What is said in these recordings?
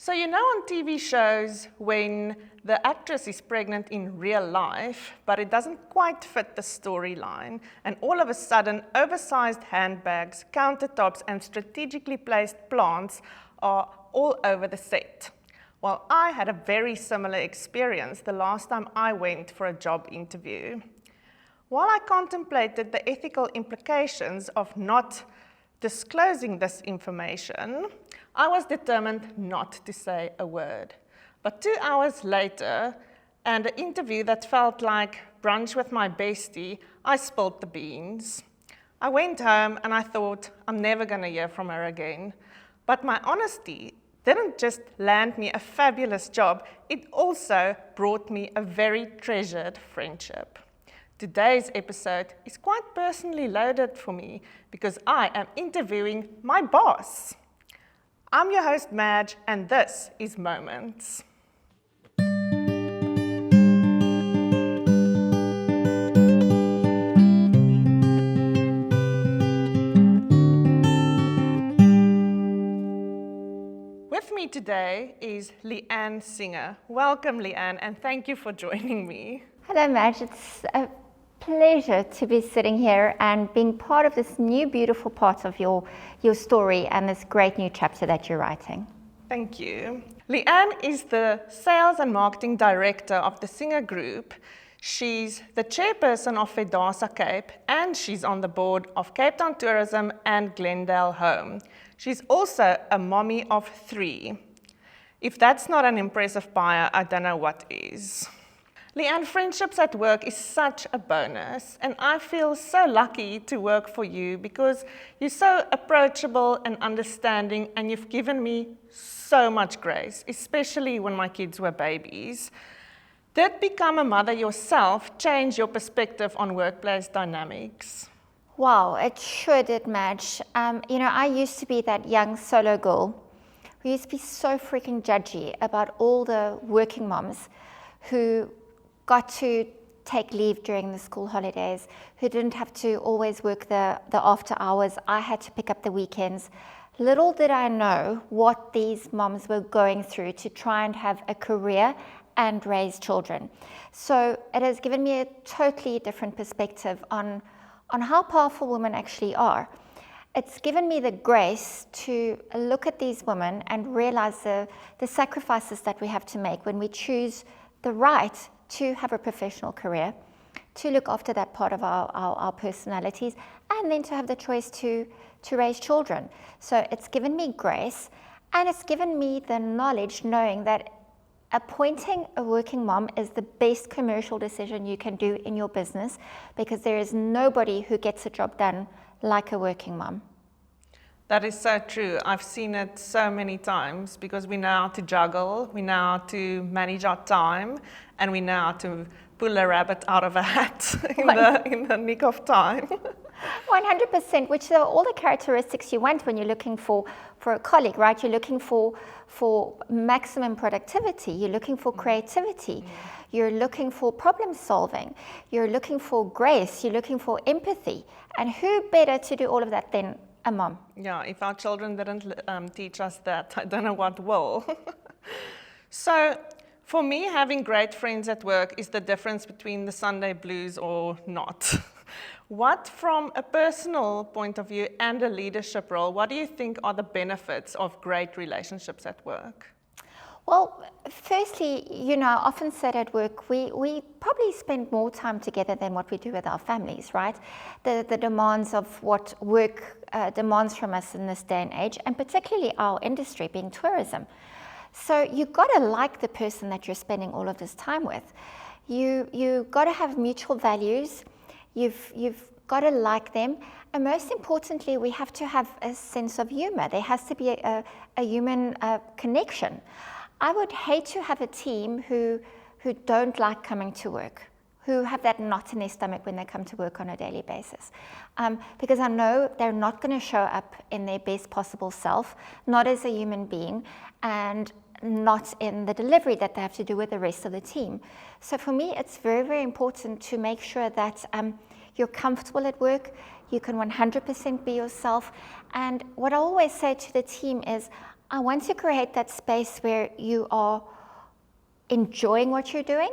So you know on TV shows when the actress is pregnant in real life, but it doesn't quite fit the storyline, and all of a sudden oversized handbags, countertops, and strategically placed plants are all over the set. Well, I had a very similar experience the last time I went for a job interview. While I contemplated the ethical implications of not disclosing this information, I was determined not to say a word. But 2 hours later, and an interview that felt like brunch with my bestie, I spilled the beans. I went home and I thought, I'm never going to hear from her again. But my honesty didn't just land me a fabulous job, it also brought me a very treasured friendship. Today's episode is quite personally loaded for me because I am interviewing my boss. I'm your host, Madge, and this is Moments. With me today is Leanne Singer. Welcome, Leanne, and thank you for joining me. Hello, Madge. It's a pleasure to be sitting here and being part of this new beautiful part of your story and this great new chapter that you're writing. Thank you. Leanne is the Sales and Marketing Director of the Singer Group. She's the chairperson of Fedasa Cape, and she's on the board of Cape Town Tourism and Glendale Home. She's also a mommy of 3. If that's not an impressive bio, I don't know what is. Leanne, friendships at work is such a bonus, and I feel so lucky to work for you because you're so approachable and understanding, and you've given me so much grace, especially when my kids were babies. Did become a mother yourself change your perspective on workplace dynamics? Wow, it sure did, Madge. I used to be that young solo girl who used to be so freaking judgy about all the working moms who got to take leave during the school holidays, who didn't have to always work the after hours. I had to pick up the weekends. Little did I know what these moms were going through to try and have a career and raise children. So it has given me a totally different perspective on how powerful women actually are. It's given me the grace to look at these women and realize the sacrifices that we have to make when we choose the right to have a professional career, to look after that part of our personalities, and then to have the choice to raise children. So it's given me grace, and it's given me the knowledge knowing that appointing a working mom is the best commercial decision you can do in your business because there is nobody who gets a job done like a working mom. That is so true. I've seen it so many times because we know how to juggle, we know how to manage our time, and we know how to pull a rabbit out of a hat in the nick of time. 100%, which are all the characteristics you want when you're looking for a colleague, right? You're looking for maximum productivity, you're looking for creativity, you're looking for problem solving, you're looking for grace, you're looking for empathy. And who better to do all of that than a mom? Yeah, if our children didn't teach us that, I don't know what will. So, for me, having great friends at work is the difference between the Sunday blues or not. What, from a personal point of view and a leadership role, what do you think are the benefits of great relationships at work? Well, firstly, I often said at work, we probably spend more time together than what we do with our families, right? The demands of what work demands from us in this day and age, and particularly our industry being tourism. So you've got to like the person that you're spending all of this time with. You got to have mutual values. You've got to like them. And most importantly, we have to have a sense of humor. There has to be a human connection. I would hate to have a team who don't like coming to work, who have that knot in their stomach when they come to work on a daily basis. Because I know they're not going to show up in their best possible self, not as a human being, and not in the delivery that they have to do with the rest of the team. So for me, it's very, very important to make sure that you're comfortable at work, you can 100% be yourself. And what I always say to the team is, I want to create that space where you are enjoying what you're doing,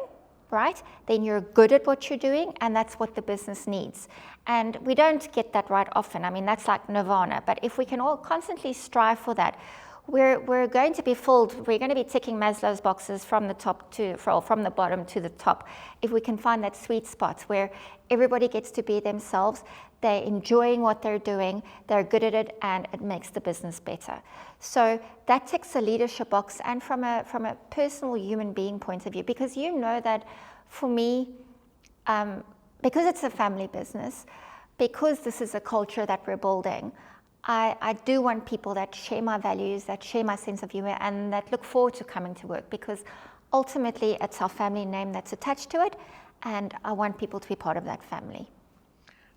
right? Then you're good at what you're doing, and that's what the business needs. And we don't get that right often. I mean, that's like nirvana. But if we can all constantly strive for that, we're going to be filled. We're going to be ticking Maslow's boxes from the bottom to the top. If we can find that sweet spot where everybody gets to be themselves, they're enjoying what they're doing, they're good at it, and it makes the business better. So that ticks a leadership box, and from a personal human being point of view, because you know that for me, because it's a family business, because this is a culture that we're building, I do want people that share my values, that share my sense of humor, and that look forward to coming to work, because ultimately it's our family name that's attached to it, and I want people to be part of that family.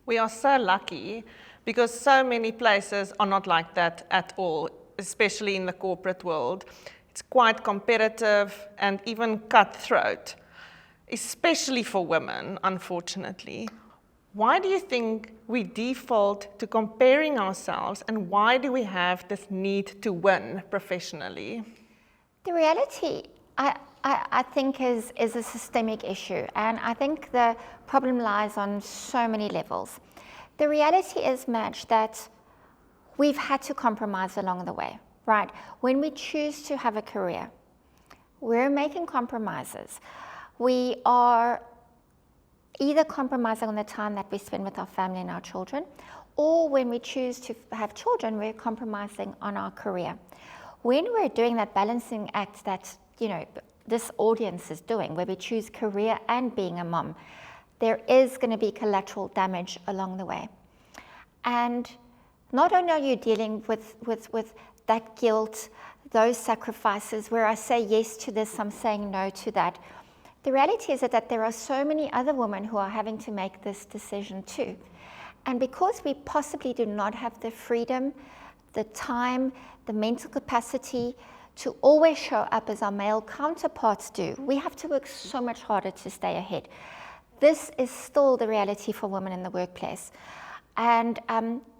We are so lucky because so many places are not like that at all, especially in the corporate world. It's quite competitive and even cutthroat, especially for women, unfortunately. Why do you think we default to comparing ourselves, and why do we have this need to win professionally? The reality, I think, is a systemic issue, and I think the problem lies on so many levels. The reality is, Madge, that we've had to compromise along the way, right? When we choose to have a career, we're making compromises. We are either compromising on the time that we spend with our family and our children, or when we choose to have children, we're compromising on our career. When we're doing that balancing act that, this audience is doing, where we choose career and being a mom, there is going to be collateral damage along the way. And not only are you dealing with that guilt, those sacrifices, where I say yes to this, I'm saying no to that. The reality is that there are so many other women who are having to make this decision too. And because we possibly do not have the freedom, the time, the mental capacity to always show up as our male counterparts do, we have to work so much harder to stay ahead. This is still the reality for women in the workplace. And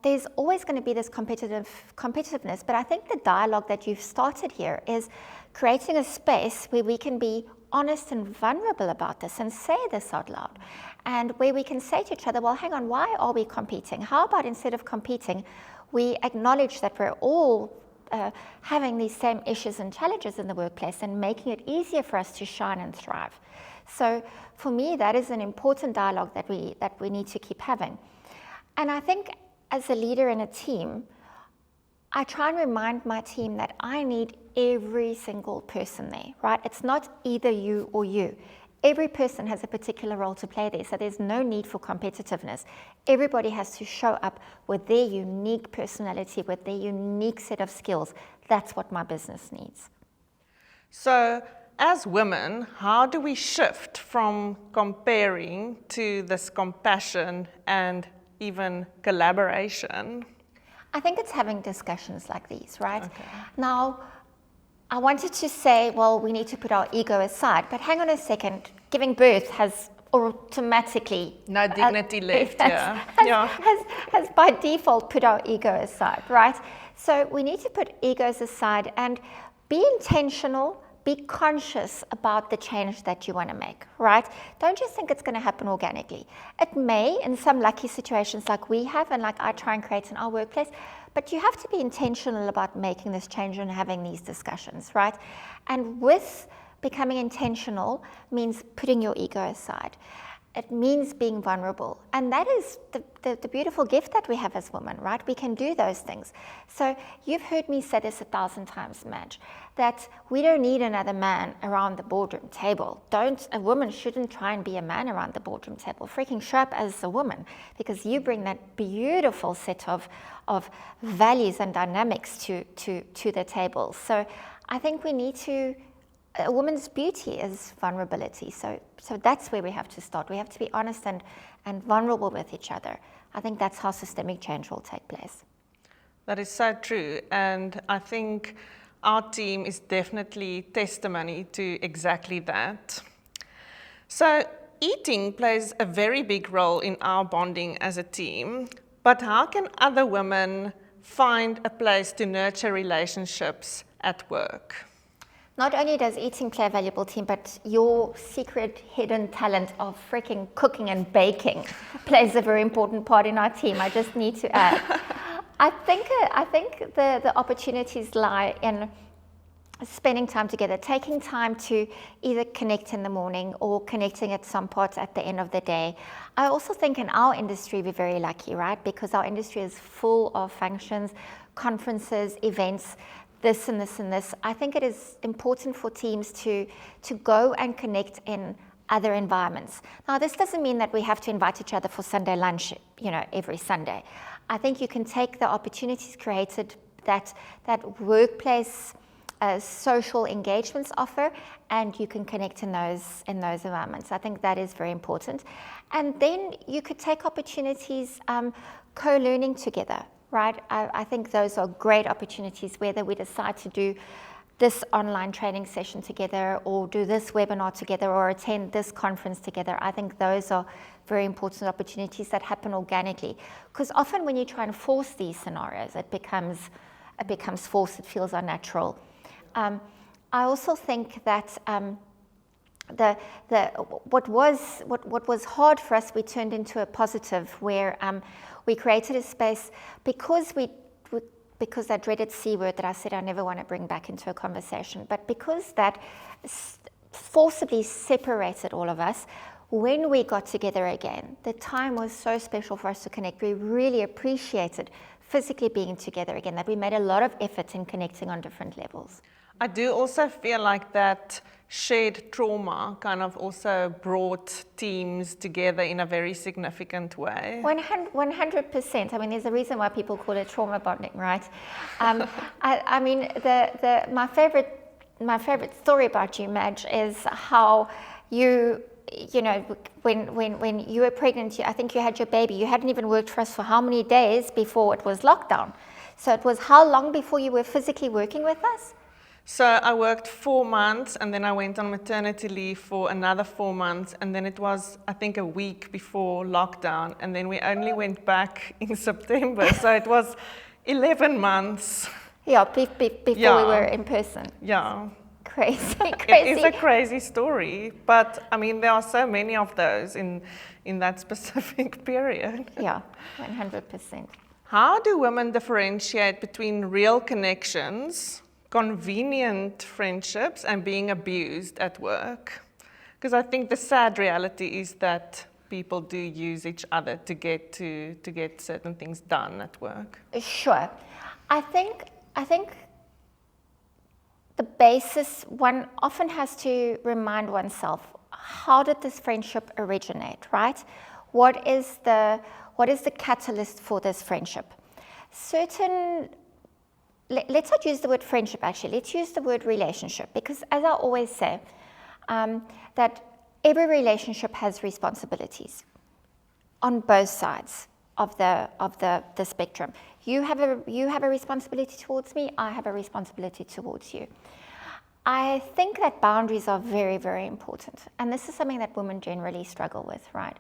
there's always going to be this competitiveness, but I think the dialogue that you've started here is creating a space where we can be honest and vulnerable about this and say this out loud, and where we can say to each other, well, hang on, why are we competing? How about instead of competing, we acknowledge that we're all having these same issues and challenges in the workplace, and making it easier for us to shine and thrive. So for me, that is an important dialogue that we need to keep having. And I think as a leader in a team, I try and remind my team that I need every single person there, right? It's not either you or you. Every person has a particular role to play there, so there's no need for competitiveness. Everybody has to show up with their unique personality, with their unique set of skills. That's what my business needs. So, as women, how do we shift from comparing to this compassion and even collaboration? I think it's having discussions like these, right? Okay. Now, I wanted to say, well, we need to put our ego aside, but hang on a second. Giving birth has automatically no dignity left. Has by default put our ego aside, right? So we need to put egos aside and be intentional, be conscious about the change that you want to make, right? Don't just think it's going to happen organically. It may in some lucky situations like we have and like I try and create in our workplace, but you have to be intentional about making this change and having these discussions, right? And with becoming intentional means putting your ego aside. It means being vulnerable. And that is the beautiful gift that we have as women, right? We can do those things. So you've heard me say this 1,000 times, Madge, that we don't need another man around the boardroom table. A woman shouldn't try and be a man around the boardroom table. Freaking show up as a woman, because you bring that beautiful set of values and dynamics to the table. So I think we need to, a woman's beauty is vulnerability. So that's where we have to start. We have to be honest and vulnerable with each other. I think that's how systemic change will take place. That is so true. And I think our team is definitely testimony to exactly that. So eating plays a very big role in our bonding as a team. But how can other women find a place to nurture relationships at work. Not only does eating play a valuable team, but your secret hidden talent of freaking cooking and baking plays a very important part in our team. I just need to add. I think the opportunities lie in spending time together, taking time to either connect in the morning or connecting at some point at the end of the day. I also think in our industry we're very lucky, right? Because our industry is full of functions, conferences, events, this and this and this. I think it is important for teams to go and connect in other environments. Now, this doesn't mean that we have to invite each other for Sunday lunch, every Sunday. I think you can take the opportunities created that workplace social engagements offer, and you can connect in those environments. I think that is very important. And then you could take opportunities co-learning together. Right? I think those are great opportunities, whether we decide to do this online training session together or do this webinar together or attend this conference together. I think those are very important opportunities that happen organically. Because often when you try and force these scenarios, it becomes forced, it feels unnatural. I also think that what was hard for us, we turned into a positive, where we created a space because that dreaded C word that I said I never want to bring back into a conversation, but because that forcibly separated all of us. When we got together again, the time was so special for us to connect. We really appreciated physically being together again, that we made a lot of effort in connecting on different levels. I do also feel like that shared trauma kind of also brought teams together in a very significant way. 100%. I mean, there's a reason why people call it trauma bonding, right? I mean, my favorite story about you, Madge, is how when you were pregnant, I think you had your baby. You hadn't even worked for us for how many days before it was lockdown? So it was how long before you were physically working with us? So I worked 4 months, and then I went on maternity leave for another 4 months, and then it was, I think, a week before lockdown, and then we only went back in September, so it was 11 months. Yeah, before we were in person. Yeah. Crazy. It is a crazy story, but I mean, there are so many of those in that specific period. Yeah, 100%. How do women differentiate between real connections, convenient friendships, and being abused at work? Because I think the sad reality is that people do use each other to get certain things done at work. Sure. I think the basis, one often has to remind oneself, how did this friendship originate, right? What is the catalyst for this friendship? Let's not use the word friendship, actually. Let's use the word relationship, because as I always say, that every relationship has responsibilities on both sides of the spectrum. You have a responsibility towards me, I have a responsibility towards you. I think that boundaries are very, very important, and this is something that women generally struggle with, right?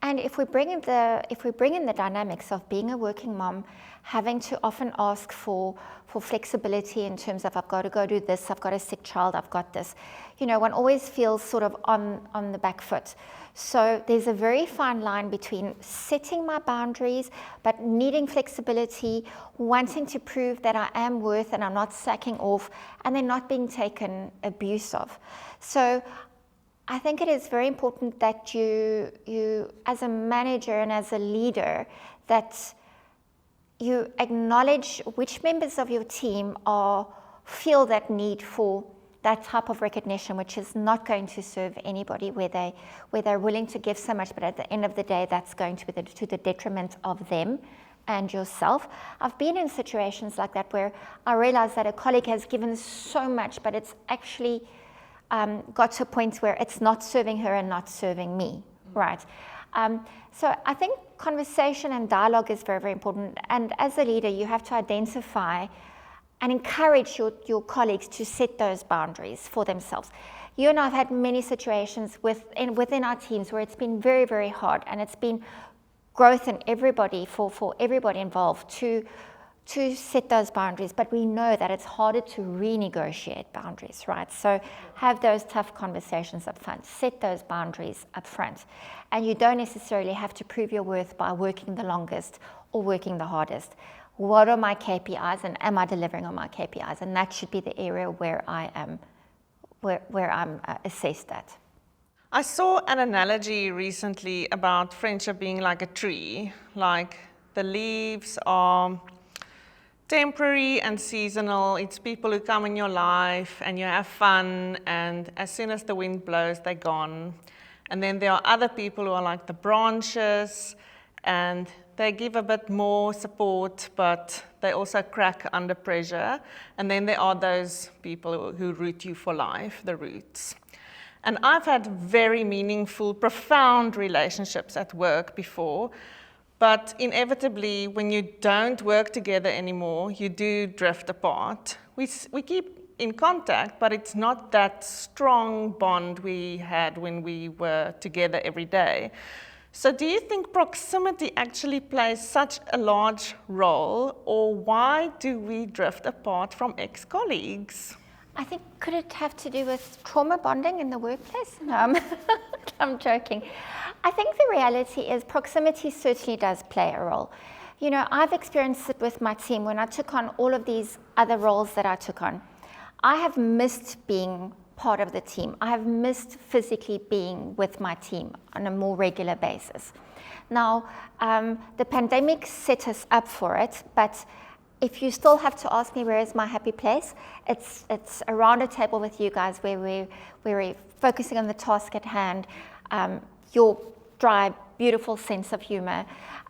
And if we bring in the dynamics of being a working mom, having to often ask for flexibility in terms of, I've got to go do this, I've got a sick child, I've got this, one always feels sort of on the back foot. So there's a very fine line between setting my boundaries, but needing flexibility, wanting to prove that I am worth and I'm not sacking off, and then not being taken abuse of. So I think it is very important that you as a manager and as a leader, that you acknowledge which members of your team feel that need for that type of recognition, which is not going to serve anybody, where they're willing to give so much, but at the end of the day, that's going to be to the detriment of them and yourself. I've been in situations like that where I realize that a colleague has given so much, but it's actually got to a point where it's not serving her and not serving me, right? So I think conversation and dialogue is very, very important. And as a leader, you have to identify and encourage your colleagues to set those boundaries for themselves. You and I have had many situations within our teams where it's been very, very hard, and it's been growth in everybody, for everybody involved to to set those boundaries, but we know that it's harder to renegotiate boundaries, right? So have those tough conversations up front, set those boundaries up front. And you don't necessarily have to prove your worth by working the longest or working the hardest. What are my KPIs, and am I delivering on my KPIs? And that should be the area where I'm assessed at. I saw an analogy recently about friendship being like a tree. Like the leaves are temporary and seasonal. It's people who come in your life and you have fun, and as soon as the wind blows, they're gone. And then there are other people who are like the branches, and they give a bit more support, but they also crack under pressure. And then there are those people who root you for life, the roots. And I've had very meaningful, profound relationships at work before, but inevitably, when you don't work together anymore, you do drift apart. We keep in contact, but it's not that strong bond we had when we were together every day. So do you think proximity actually plays such a large role, or why do we drift apart from ex-colleagues? I think, could it have to do with trauma bonding in the workplace? No, I'm joking. I think the reality is proximity certainly does play a role. You know, I've experienced it with my team when I took on all of these other roles that I took on. I have missed being part of the team. I have missed physically being with my team on a more regular basis. Now, the pandemic set us up for it, but if you still have to ask me where is my happy place, it's around a table with you guys where we're focusing on the task at hand, your dry, beautiful sense of humor,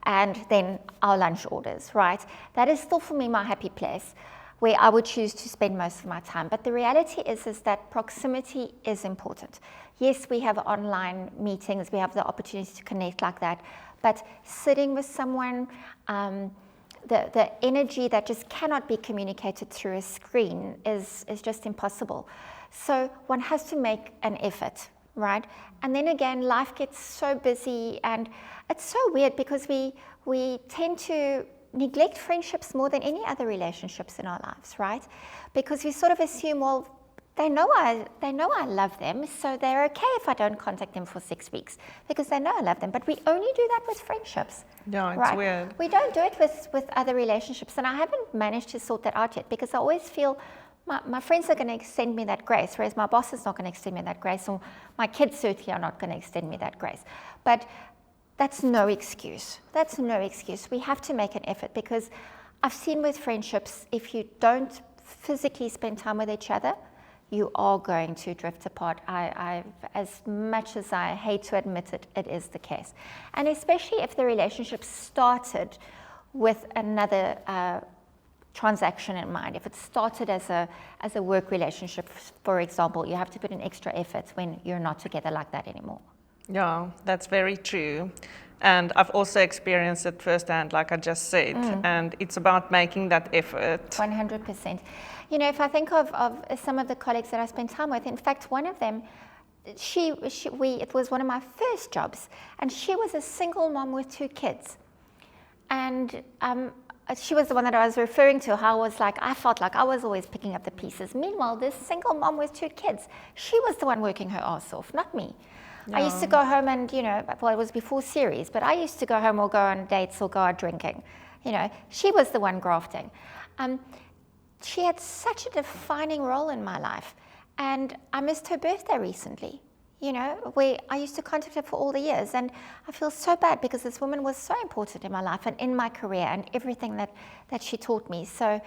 and then our lunch orders, right? That is still for me my happy place, where I would choose to spend most of my time. But the reality is that proximity is important. Yes, we have online meetings, we have the opportunity to connect like that, but sitting with someone, the energy that just cannot be communicated through a screen is just impossible. So one has to make an effort, right? And then again, life gets so busy, and it's so weird because we tend to neglect friendships more than any other relationships in our lives, right? Because we sort of assume, well, they know I love them, so they're okay if I don't contact them for 6 weeks because they know I love them. But we only do that with friendships. Yeah, it's right? weird. We don't do it with other relationships, and I haven't managed to sort that out yet because I always feel my friends are going to extend me that grace, whereas my boss is not going to extend me that grace, or my kids certainly are not going to extend me that grace. But that's no excuse. That's no excuse. We have to make an effort because I've seen with friendships, if you don't physically spend time with each other, you are going to drift apart. As much as I hate to admit it, it is the case. And especially if the relationship started with another transaction in mind. If it started as a work relationship, for example, you have to put in extra effort when you're not together like that anymore. Yeah, that's very true. And I've also experienced it firsthand, like I just said, and it's about making that effort. 100%. You know, if I think of some of the colleagues that I spent time with, in fact, one of them, it was one of my first jobs, and she was a single mom with 2 kids. And she was the one that I was referring to, how I felt like I was always picking up the pieces. Meanwhile, this single mom with 2 kids, she was the one working her ass off, not me. Yeah. I used to go home and, well, it was before series, but I used to go home or go on dates or go out drinking. She was the one grafting. She had such a defining role in my life, and I missed her birthday recently. Where I used to contact her for all the years, and I feel so bad because this woman was so important in my life and in my career and everything that she taught me. So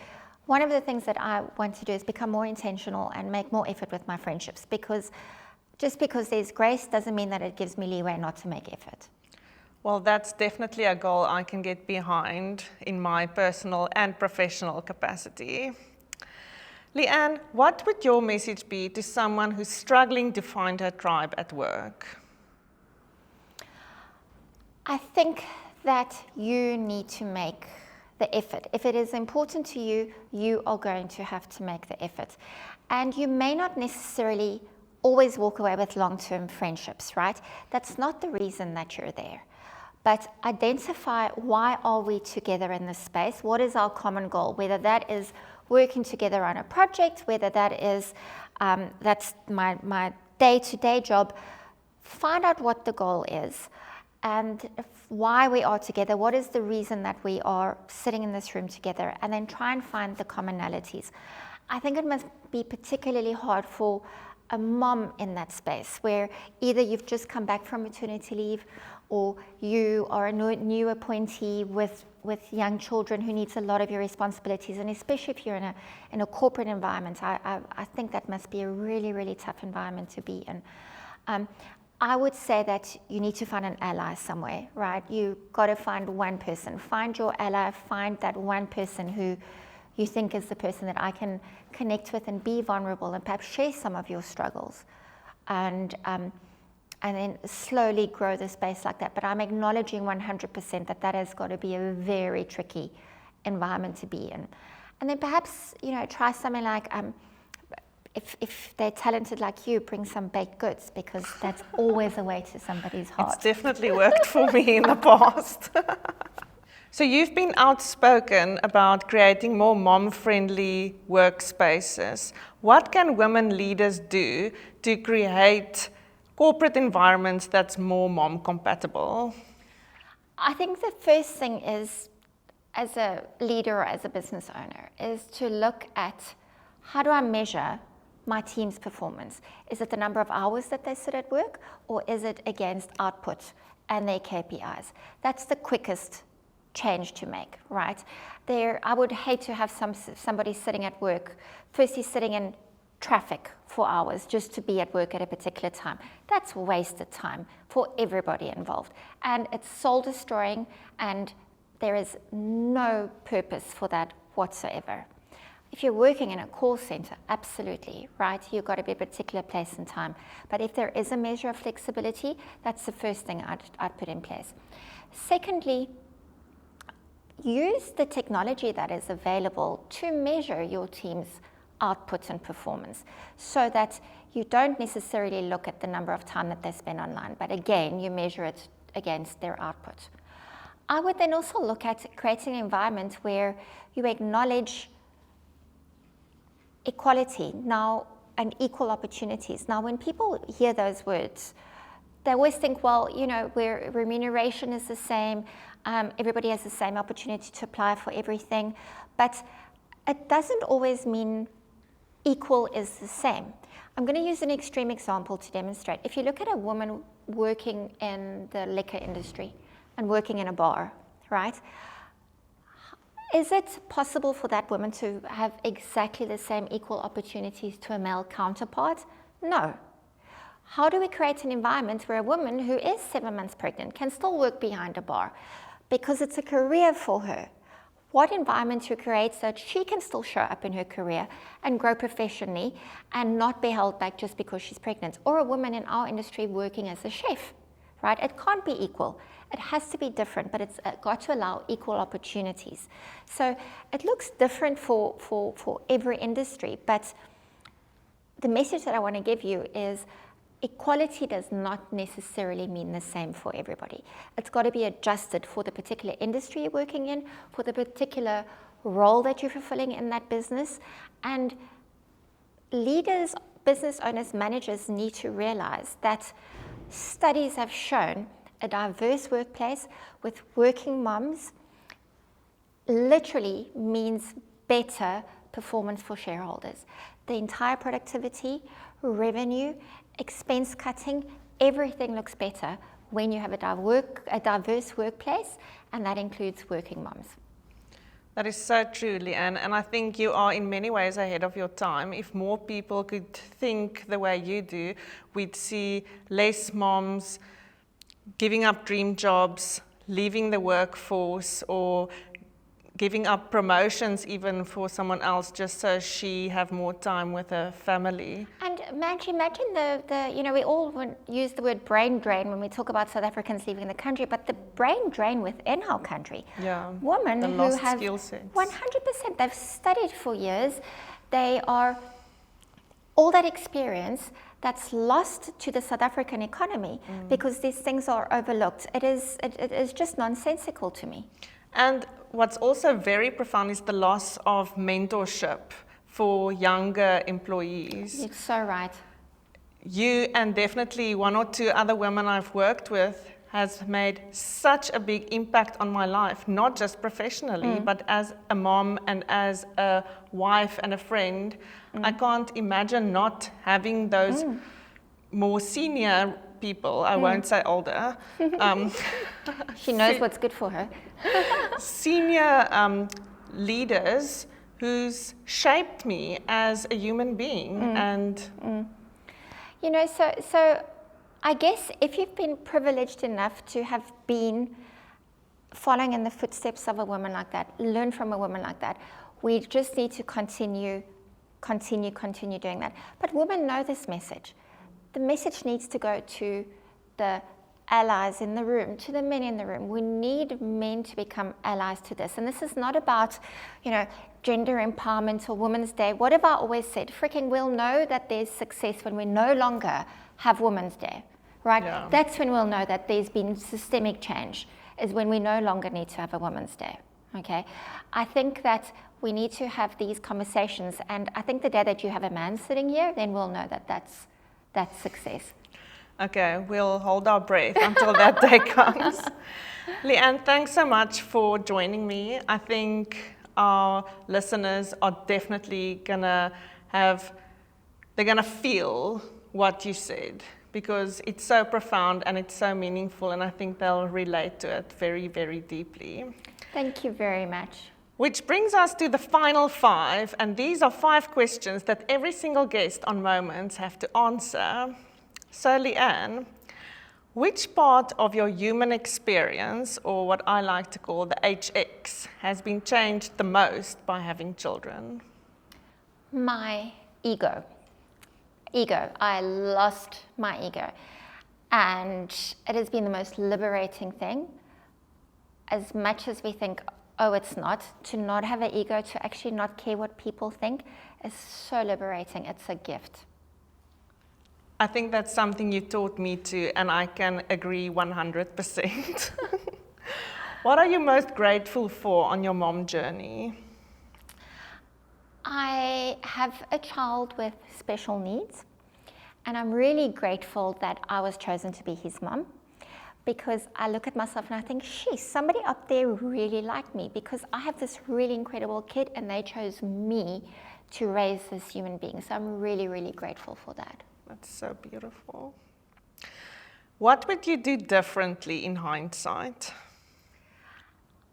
one of the things that I want to do is become more intentional and make more effort with my friendships, because just because there's grace doesn't mean that it gives me leeway not to make effort. Well, that's definitely a goal I can get behind in my personal and professional capacity. Leanne, what would your message be to someone who's struggling to find her tribe at work? I think that you need to make the effort. If it is important to you, you are going to have to make the effort. And you may not necessarily always walk away with long-term friendships, right? That's not the reason that you're there. but identify why are we together in this space? What is our common goal? Whether that is working together on a project, whether that is, that's my day-to-day job, find out what the goal is and why we are together, what is the reason that we are sitting in this room together, and then try and find the commonalities. I think it must be particularly hard for a mom in that space where either you've just come back from maternity leave or you are a new appointee with young children who needs a lot of your responsibilities, and especially if you're in a corporate environment, I think that must be a really, really tough environment to be in. I would say that you need to find an ally somewhere, right? You got to find one person. Find your ally, find that one person who you think is the person that I can connect with and be vulnerable and perhaps share some of your struggles. And then slowly grow the space like that. But I'm acknowledging 100% that has got to be a very tricky environment to be in. And then perhaps, try something like, if they're talented like you, bring some baked goods, because that's always a way to somebody's heart. It's definitely worked for me in the past. So you've been outspoken about creating more mom-friendly workspaces. What can women leaders do to create corporate environments that's more mom-compatible? I think the first thing is, as a leader or as a business owner, is to look at how do I measure my team's performance? Is it the number of hours that they sit at work, or is it against output and their KPIs? That's the quickest change to make, right? I would hate to have somebody sitting at work, firstly sitting in traffic for hours just to be at work at a particular time. That's wasted time for everybody involved. And it's soul destroying, and there is no purpose for that whatsoever. If you're working in a call center, absolutely, right? You've got to be a particular place and time. But if there is a measure of flexibility, that's the first thing I'd put in place. Secondly, use the technology that is available to measure your team's output and performance, so that you don't necessarily look at the number of time that they spend online, but again, you measure it against their output. I would then also look at creating an environment where you acknowledge equality now and equal opportunities. Now, when people hear those words, they always think, well, where remuneration is the same, everybody has the same opportunity to apply for everything, but it doesn't always mean equal is the same. I'm going to use an extreme example to demonstrate. If you look at a woman working in the liquor industry and working in a bar, right? Is it possible for that woman to have exactly the same equal opportunities to a male counterpart? No. How do we create an environment where a woman who is 7 months pregnant can still work behind a bar because it's a career for her? What environment to create so that she can still show up in her career and grow professionally and not be held back just because she's pregnant? Or a woman in our industry working as a chef, right? It can't be equal. It has to be different, but it's got to allow equal opportunities. So it looks different for every industry, but the message that I want to give you is equality does not necessarily mean the same for everybody. It's got to be adjusted for the particular industry you're working in, for the particular role that you're fulfilling in that business. And leaders, business owners, managers need to realize that studies have shown a diverse workplace with working moms literally means better performance for shareholders. The entire productivity, revenue, expense cutting, everything looks better when you have a diverse workplace, and that includes working moms. That is so true, Leanne, and I think you are in many ways ahead of your time. If more people could think the way you do, we'd see less moms giving up dream jobs, leaving the workforce, or giving up promotions even for someone else just so she have more time with her family. And Madge, imagine we all use the word brain drain when we talk about South Africans leaving the country, but the brain drain within our country. Yeah, women who have skill sets. 100%, they've studied for years, they are all that experience that's lost to the South African economy because these things are overlooked. It is just nonsensical to me. And what's also very profound is the loss of mentorship for younger employees. It's so right. You and definitely one or two other women I've worked with has made such a big impact on my life, not just professionally, but as a mom and as a wife and a friend. I can't imagine not having those more senior people, I won't say older. She knows what's good for her. Senior leaders who's shaped me as a human being. And You know, so I guess if you've been privileged enough to have been following in the footsteps of a woman like that, learn from a woman like that, we just need to continue doing that. But women know this message. The message needs to go to the allies in the room, to the men in the room. We need men to become allies to this. And this is not about, gender empowerment or Women's Day. What have I always said? Freaking we'll know that there's success when we no longer have Women's Day, right? Yeah. That's when we'll know that there's been systemic change, is when we no longer need to have a Women's Day, okay? I think that we need to have these conversations, and I think the day that you have a man sitting here, then we'll know that that's success. okay, we'll hold our breath until that day comes. Leanne, thanks so much for joining me. I think our listeners are definitely they're gonna feel what you said, because it's so profound and it's so meaningful, and I think they'll relate to it very, very deeply. Thank you very much. Which brings us to the final 5, and these are 5 questions that every single guest on Moments have to answer. So Leanne, which part of your human experience, or what I like to call the HX, has been changed the most by having children? My ego. I lost my ego. And it has been the most liberating thing. As much as we think, oh, it's not, to not have an ego, to actually not care what people think, is so liberating. It's a gift. I think that's something you taught me too, and I can agree 100%. What are you most grateful for on your mom journey? I have a child with special needs, and I'm really grateful that I was chosen to be his mom, because I look at myself and I think, somebody up there really liked me, because I have this really incredible kid and they chose me to raise this human being. So I'm really, really grateful for that. That's so beautiful. What would you do differently in hindsight?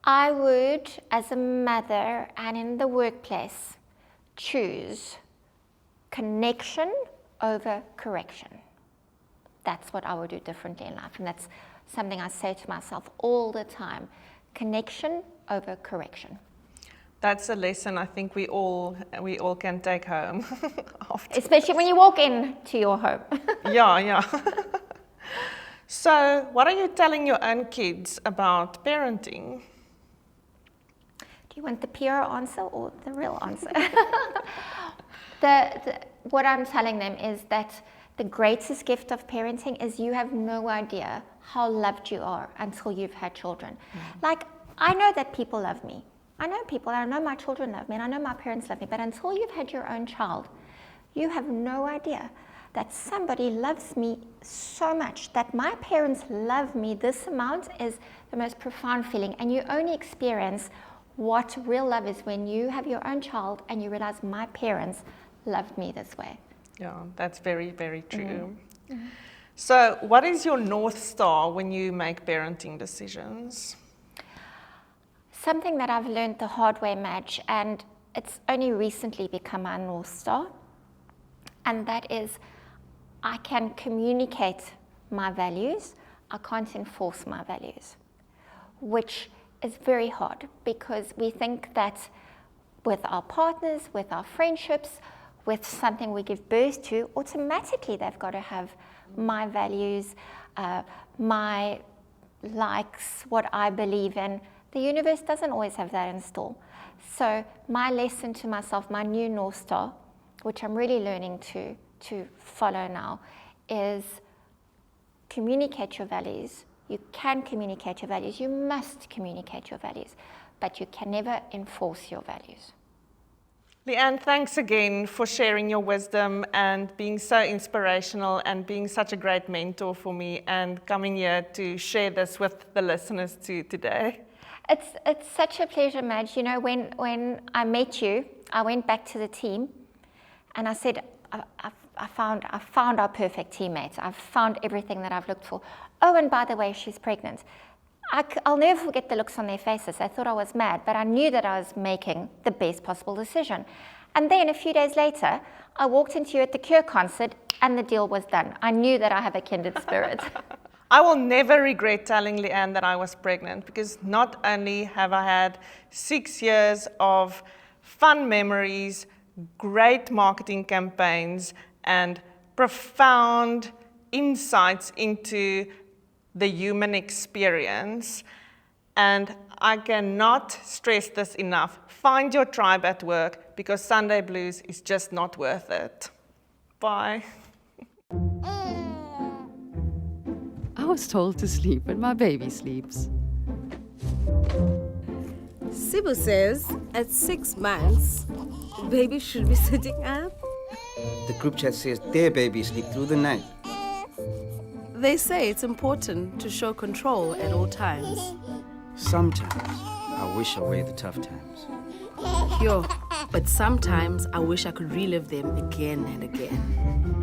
I would, as a mother and in the workplace, choose connection over correction. That's what I would do differently in life. And that's something I say to myself all the time. Connection over correction. That's a lesson I think we all can take home. Especially when you walk into your home. Yeah. So, what are you telling your own kids about parenting? Do you want the PR answer or the real answer? What I'm telling them is that the greatest gift of parenting is you have no idea how loved you are until you've had children. Like, I know that people love me. I know people, and I know my children love me, and I know my parents love me, but until you've had your own child, you have no idea that somebody loves me so much, that my parents love me this amount is the most profound feeling. And you only experience what real love is when you have your own child and you realize my parents loved me this way. Yeah, that's very, very true. Mm-hmm. So, what is your North Star when you make parenting decisions? Something that I've learned the hard way, Madge, and it's only recently become my North Star, and that is I can communicate my values, I can't enforce my values, which is very hard because we think that with our partners, with our friendships, with something we give birth to, automatically they've got to have my values, my likes, what I believe in. The universe doesn't always have that in store. So my lesson to myself, my new North Star, which I'm really learning to follow now, is communicate your values. You can communicate your values. You must communicate your values, but you can never enforce your values. Leanne, thanks again for sharing your wisdom and being so inspirational and being such a great mentor for me and coming here to share this with the listeners today. It's such a pleasure, Madge. You know, when I met you, I went back to the team and I said, I found our perfect teammates. I've found everything that I've looked for. Oh, and by the way, she's pregnant. I'll never forget the looks on their faces. They thought I was mad, but I knew that I was making the best possible decision. And then a few days later, I walked into you at the Cure concert and the deal was done. I knew that I have a kindred spirit. I will never regret telling Leanne that I was pregnant, because not only have I had 6 years of fun memories, great marketing campaigns, and profound insights into the human experience. And I cannot stress this enough. Find your tribe at work, because Sunday blues is just not worth it. Bye. I was told to sleep when my baby sleeps. Sibu says at 6 months, baby should be sitting up. The group chat says their babies sleep through the night. They say it's important to show control at all times. Sometimes I wish away the tough times. Yo, but sometimes I wish I could relive them again and again.